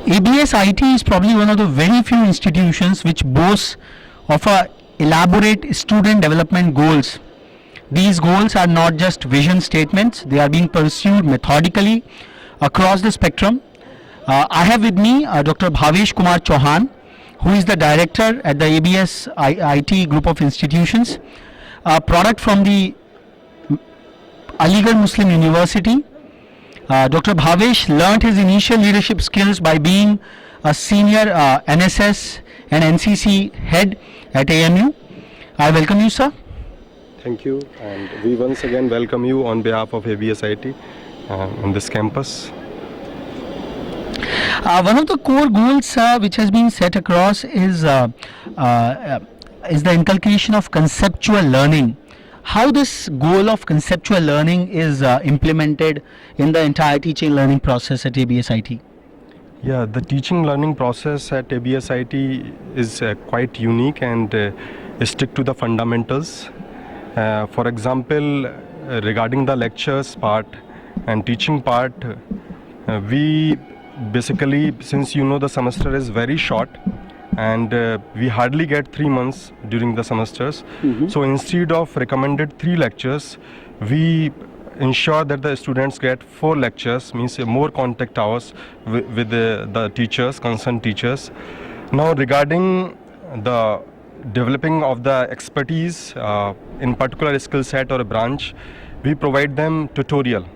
ABS IT is probably one of the very few institutions which boasts of a elaborate student development goals. These goals are not just vision statements, they are being pursued methodically across the spectrum. I have with me Dr. Bhavesh Kumar Chauhan, who is the director at the ABS IT group of institutions, a product from the Aligarh Muslim University. Dr. Bhavesh learnt his initial leadership skills by being a senior NSS and NCC head at AMU. I welcome you, sir. Thank you, and we once again welcome you on behalf of ABS IT on this campus. One of the core goals which has been set across is the inculcation of conceptual learning. How this goal of conceptual learning is implemented in the entire teaching learning process at ABS IT? Yeah, the teaching learning process at ABS IT is quite unique and stick to the fundamentals. For example, regarding the lectures part and teaching part, we basically, since the semester is very short and we hardly get 3 months during the semesters, so instead of recommended 3 lectures, we ensure that the students get 4 lectures, means more contact hours with the teachers, concerned teachers. Now regarding the developing of the expertise in particular skill set or a branch, we provide them tutorial,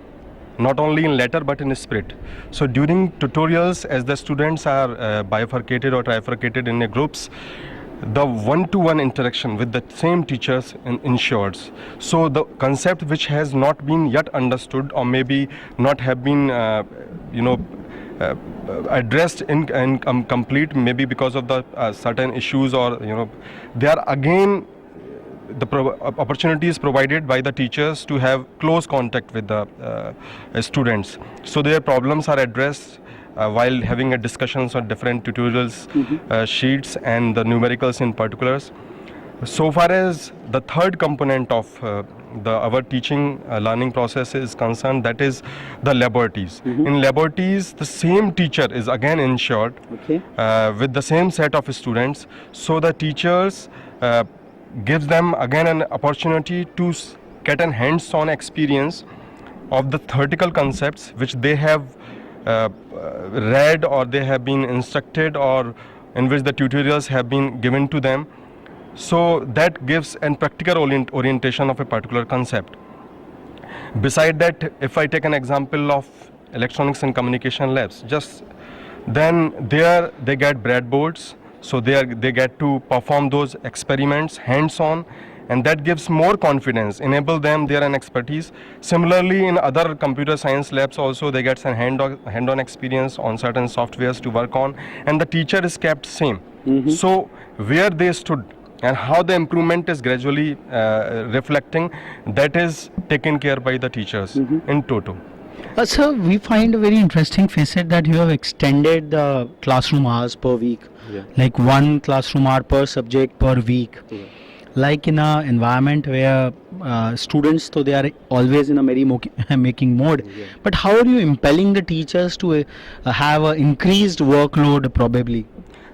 not only in letter but in spirit. So during tutorials, as the students are bifurcated or trifurcated in groups, the one-to-one interaction with the same teachers ensures. So the concept which has not been yet understood or maybe not have been addressed in complete, maybe because of the certain issues, or they are again the opportunity is provided by the teachers to have close contact with the students, so their problems are addressed while having a discussions on different tutorials sheets and the numericals in particulars. So far as the third component of our teaching learning process is concerned, that is the laboratories. In laboratories, the same teacher is again ensured with the same set of students, so the teachers gives them again an opportunity to get a hands-on experience of the theoretical concepts which they have read or they have been instructed or in which the tutorials have been given to them. So that gives a practical orientation of a particular concept. Beside that, if I take an example of electronics and communication labs, then there they get breadboards, so they get to perform those experiments hands-on, and that gives more confidence, enable them their expertise. Similarly, in other computer science labs also, they get some hand-on experience on certain softwares to work on, and the teacher is kept same. So where they stood and how the improvement is gradually reflecting, that is taken care by the teachers in toto. Sir, we find a very interesting facet that you have extended the classroom hours per week, like 1 classroom hour per subject per week. Like in an environment where students, so they are always in a merry making mode, but how are you impelling the teachers to have an increased workload probably?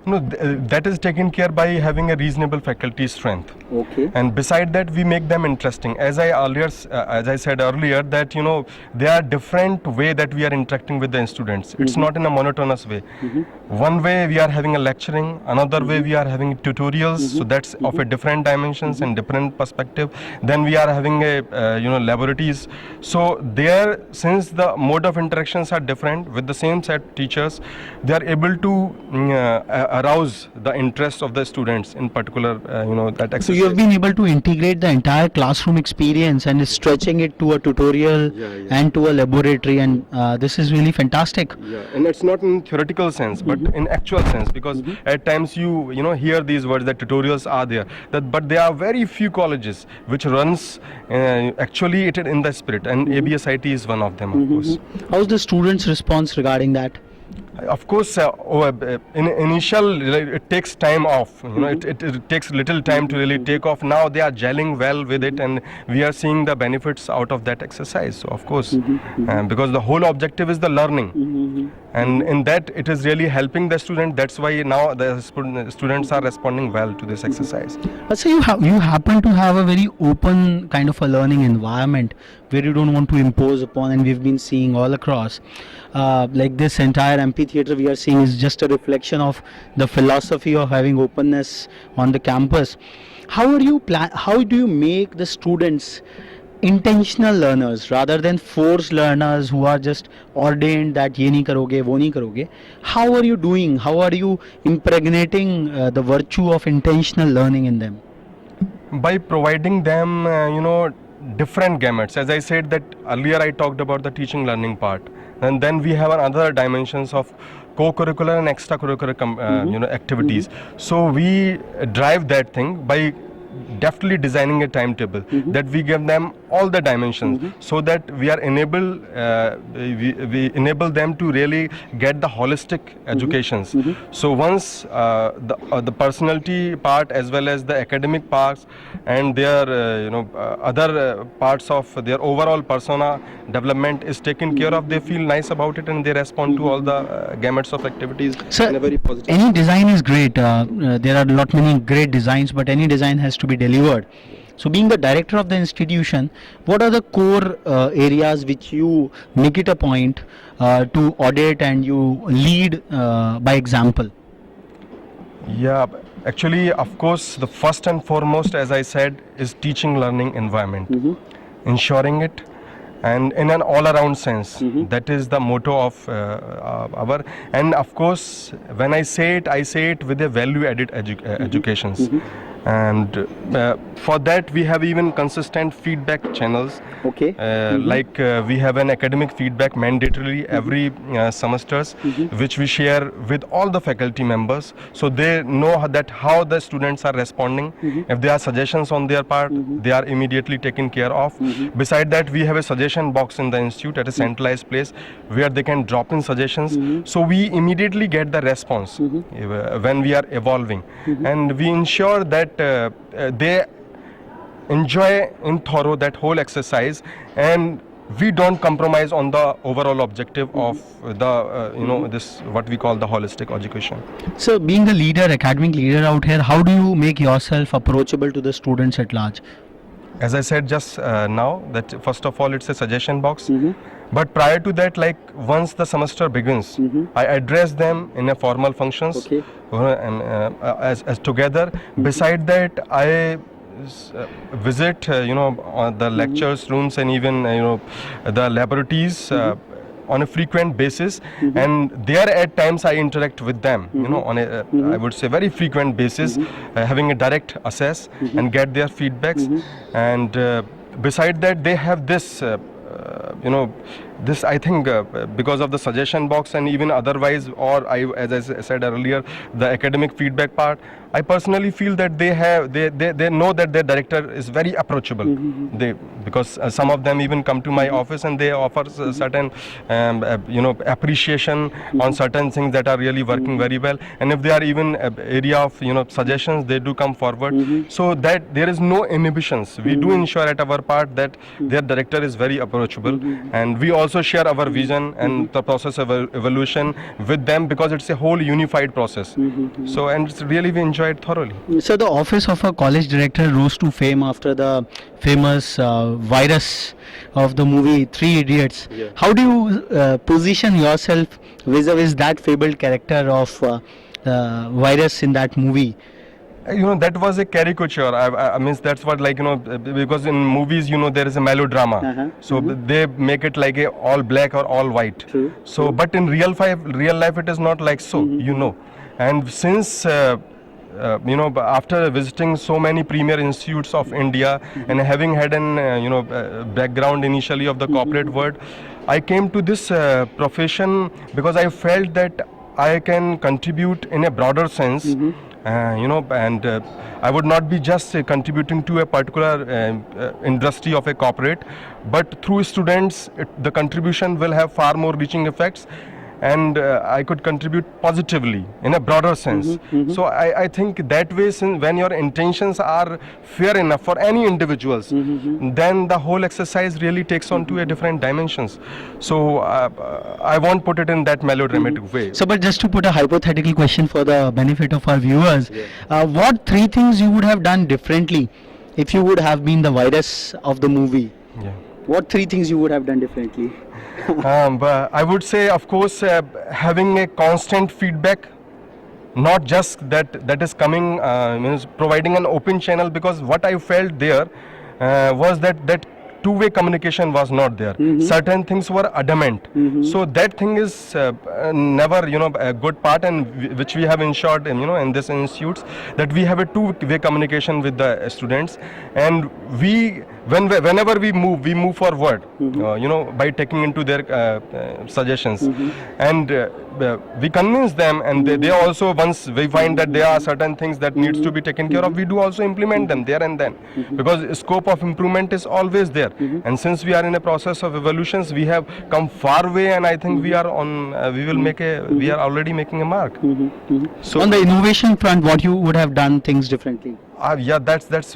No, that is taken care by having a reasonable faculty strength. And beside that, we make them interesting. As I said earlier, that there are different way that we are interacting with the students. It's not in a monotonous way. One way we are having a lecturing, another way we are having tutorials. So that's of a different dimensions and different perspective. Then we are having a laboratories. So there, since the mode of interactions are different with the same set teachers, they are able to arouse the interest of the students in particular, that exercise. So you have been able to integrate the entire classroom experience and stretching it to a tutorial and to a laboratory, and this is really fantastic. And it's not in theoretical sense, but in actual sense, because at times you hear these words that tutorials are there, but there are very few colleges which runs actually it in the spirit, and ABS IT is one of them, of course. How's the students' response regarding that? Of course, in initial it takes time off. You know, it takes little time to really take off. Now they are gelling well with it, and we are seeing the benefits out of that exercise. So of course, because the whole objective is the learning, and in that it is really helping the student. That's why now the students are responding well to this exercise. So you happen to have a very open kind of a learning environment where you don't want to impose upon, and we've been seeing all across. Like this entire amphitheater we are seeing is just a reflection of the philosophy of having openness on the campus. How do you make the students intentional learners rather than forced learners who are just ordained that ye nahi karoge, wo nahi karoge? How are you doing? How are you impregnating the virtue of intentional learning in them? By providing them, different gamuts. As I said that earlier, I talked about the teaching learning part, and then we have another dimensions of co-curricular and extracurricular activities. So we drive that thing by deftly designing a timetable that we give them all the dimensions, so that we are we enable them to really get the holistic educations. So once the personality part as well as the academic parts and their other parts of their overall persona development is taken care of, they feel nice about it and they respond to all the gamuts of activities in a very positive. Any design is great. There are a lot many great designs, but any design has to be delivered. So being the director of the institution, what are the core areas which you make it a point to audit and you lead by example? Yeah, actually, of course, the first and foremost, as I said, is teaching learning environment, ensuring it, and in an all-around sense. That is the motto of our. And of course, when I say it with a value-added educations. And for that we have even consistent feedback channels. Okay. Like we have an academic feedback mandatorily every semesters, which we share with all the faculty members, so they know that how the students are responding. If there are suggestions on their part, they are immediately taken care of. Beside that, we have a suggestion box in the institute at a centralized place where they can drop in suggestions. So we immediately get the response when we are evolving, and we ensure that they enjoy in thorough that whole exercise, and we don't compromise on the overall objective of the this what we call the holistic education. So being the leader, academic leader out here, how do you make yourself approachable to the students at large? As I said just now, that first of all it's a suggestion box, but prior to that, like once the semester begins, I address them in a formal functions, and as together. Beside that, I visit on the lectures rooms and even the laboratories on a frequent basis, and there at times I interact with them on a I would say very frequent basis, having a direct access and get their feedbacks. And beside that, they have this this, I think, because of the suggestion box and even otherwise, or as I said earlier, the academic feedback part, I personally feel that they know that their director is very approachable. Because some of them even come to my office and they offer certain appreciation on certain things that are really working very well. And if they are even area of suggestions, they do come forward. So that there is no inhibitions. We do ensure at our part that their director is very approachable, and we also share our vision and the process of evolution with them, because it's a whole unified process. So, and it's really we enjoy it thoroughly. So the office of a college director rose to fame after the famous virus of the movie Three Idiots. How do you position yourself vis-a-vis that fabled character of virus in that movie? That was a caricature. I mean, that's what, like, because in movies, there is a melodrama. So they make it like a all black or all white. True. So, but in real life, it is not like so, And since, after visiting so many premier institutes of India and having had an, background initially of the corporate world, I came to this profession because I felt that I can contribute in a broader sense. And I would not be just contributing to a particular industry of a corporate, but through students, the contribution will have far more reaching effects. and I could contribute positively in a broader sense. So I think that way, since when your intentions are fair enough for any individuals, then the whole exercise really takes on to a different dimensions. So I won't put it in that melodramatic way. So, but just to put a hypothetical question for the benefit of our viewers, what three things you would have done differently if you would have been the virus of the movie? Yeah. What three things you would have done differently? But I would say, of course, having a constant feedback, not just that is coming, means providing an open channel, because what I felt there was that two-way communication was not there. Certain things were adamant. So that thing is never, a good part, and which we have ensured, in this institutes, that we have a two-way communication with the students, and whenever we move forward, by taking into their suggestions, and we convince them, and they also, once we find that there are certain things that needs to be taken care of, we do also implement them there and then, because scope of improvement is always there. And since we are in a process of evolutions, we have come far way, and I think we are on. We are already making a mark. So On the innovation front, what you would have done things differently? yeah, that's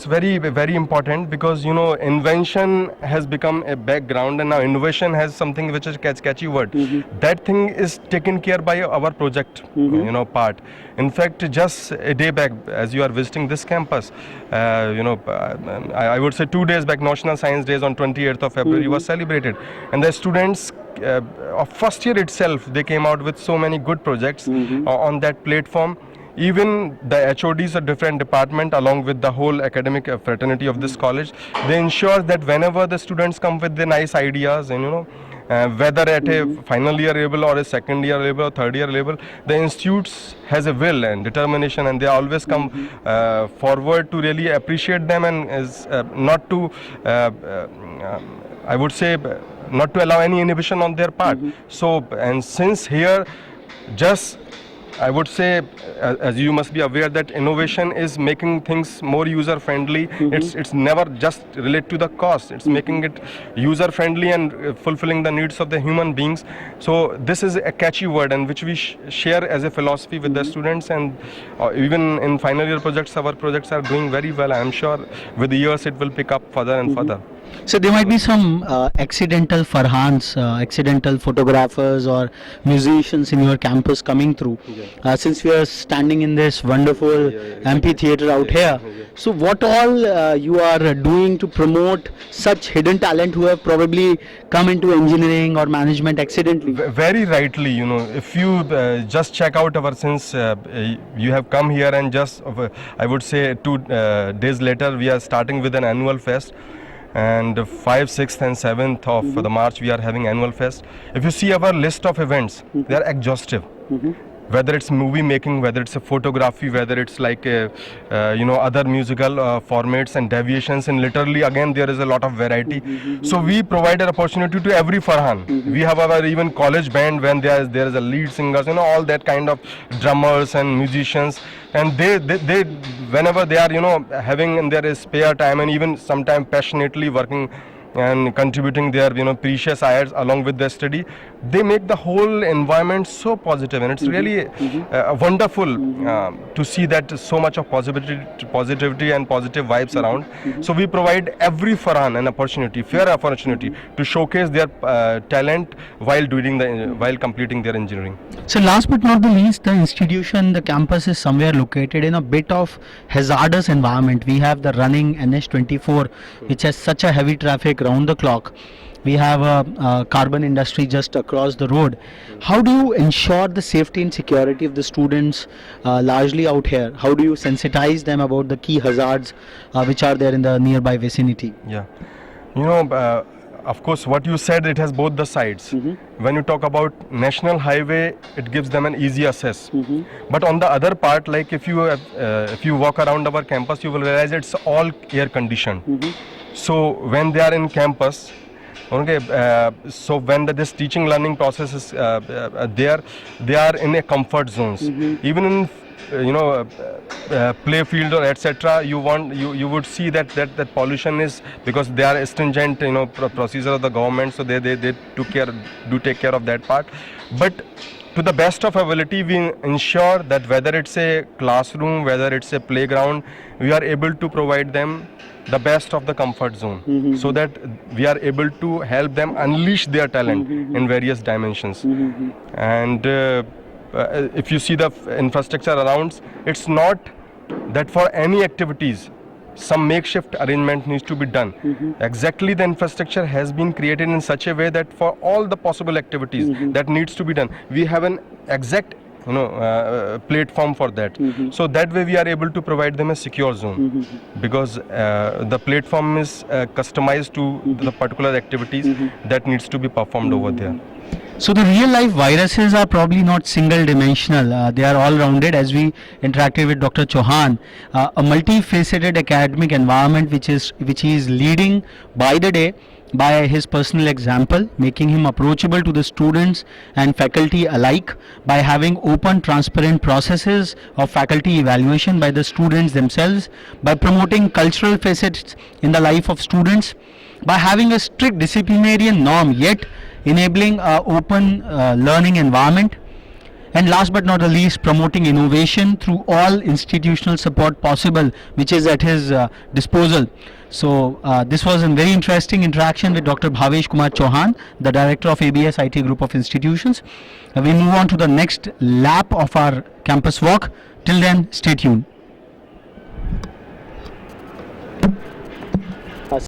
very very important, because invention has become a background, and now innovation has something which is catchy word. That thing is taken care by our project part. In fact, just a day back, as you are visiting this campus, I would say 2 days back, National Science Days on 28th of February was celebrated, and the students of first year itself, they came out with so many good projects on that platform. Even the HODs of different department, along with the whole academic fraternity of this college, they ensure that whenever the students come with the nice ideas, and whether at a final year level or a second year level or third year level, the institutes has a will and determination, and they always come forward to really appreciate them, and is not to, I would say, not to allow any inhibition on their part. So, and since here, just I would say, as you must be aware, that innovation is making things more user friendly. It's never just relate to the cost. It's making it user friendly and fulfilling the needs of the human beings. So this is a catchy word, and which we share as a philosophy with the students, and even in final year projects, our projects are doing very well. I am sure with the years it will pick up further and further. So there might be some accidental Farhans, accidental photographers or musicians in your campus coming through. Since we are standing in this wonderful amphitheater out here, so what all you are doing to promote such hidden talent who have probably come into engineering or management accidentally? Very rightly, if you just check out our, since you have come here, and just I would say 2 days later, we are starting with an annual fest. And 5th, 6th and 7th of the March, we are having annual fest. If you see our list of events, they are exhaustive. Whether it's movie making, whether it's a photography, whether it's like other musical formats and deviations, and literally again there is a lot of variety. So we provide an opportunity to every Farhan. We have our even college band, when there is a lead singers, all that kind of drummers and musicians, and they whenever they are having in their spare time, and even sometimes passionately working and contributing their precious hours along with their study, they make the whole environment so positive, and it's really wonderful to see that so much of positivity and positive vibes around. So we provide every Farhan an opportunity, fair opportunity, to showcase their talent while completing their engineering. So last but not the least, the institution, the campus is somewhere located in a bit of hazardous environment. We have the running NH24, which has such a heavy traffic round the clock. We have a carbon industry just across the road. How do you ensure the safety and security of the students largely out here? How do you sensitize them about the key hazards which are there in the nearby vicinity? Yeah, of course, what you said, it has both the sides. When you talk about national highway, it gives them an easy access. But on the other part, like if you walk around our campus, you will realize it's all air conditioned. So when they are in campus, so when this teaching learning process is there, they are in a comfort zones. Even in play field or etc. You would see that pollution is because they are stringent procedure of the government, so they take care of that part. But to the best of our ability, we ensure that whether it's a classroom, whether it's a playground, we are able to provide them the best of the comfort zone, so that we are able to help them unleash their talent in various dimensions. And if you see the infrastructure around, it's not that for any activities some makeshift arrangement needs to be done. Exactly, the infrastructure has been created in such a way that for all the possible activities that needs to be done, we have an exact platform for that. So that way we are able to provide them a secure zone, because the platform is customized to the particular activities that needs to be performed over there. So the real life viruses are probably not single dimensional, they are all rounded. As we interacted with Dr. Chauhan, a multifaceted academic environment which he is leading by the day by his personal example, making him approachable to the students and faculty alike, by having open transparent processes of faculty evaluation by the students themselves, by promoting cultural facets in the life of students, by having a strict disciplinarian norm yet enabling an open learning environment, and last but not the least, promoting innovation through all institutional support possible which is at his disposal. So this was a very interesting interaction with Dr. Bhavesh Kumar Chauhan, the director of ABS IT Group of Institutions. We move on to the next lap of our campus walk. Till then, stay tuned.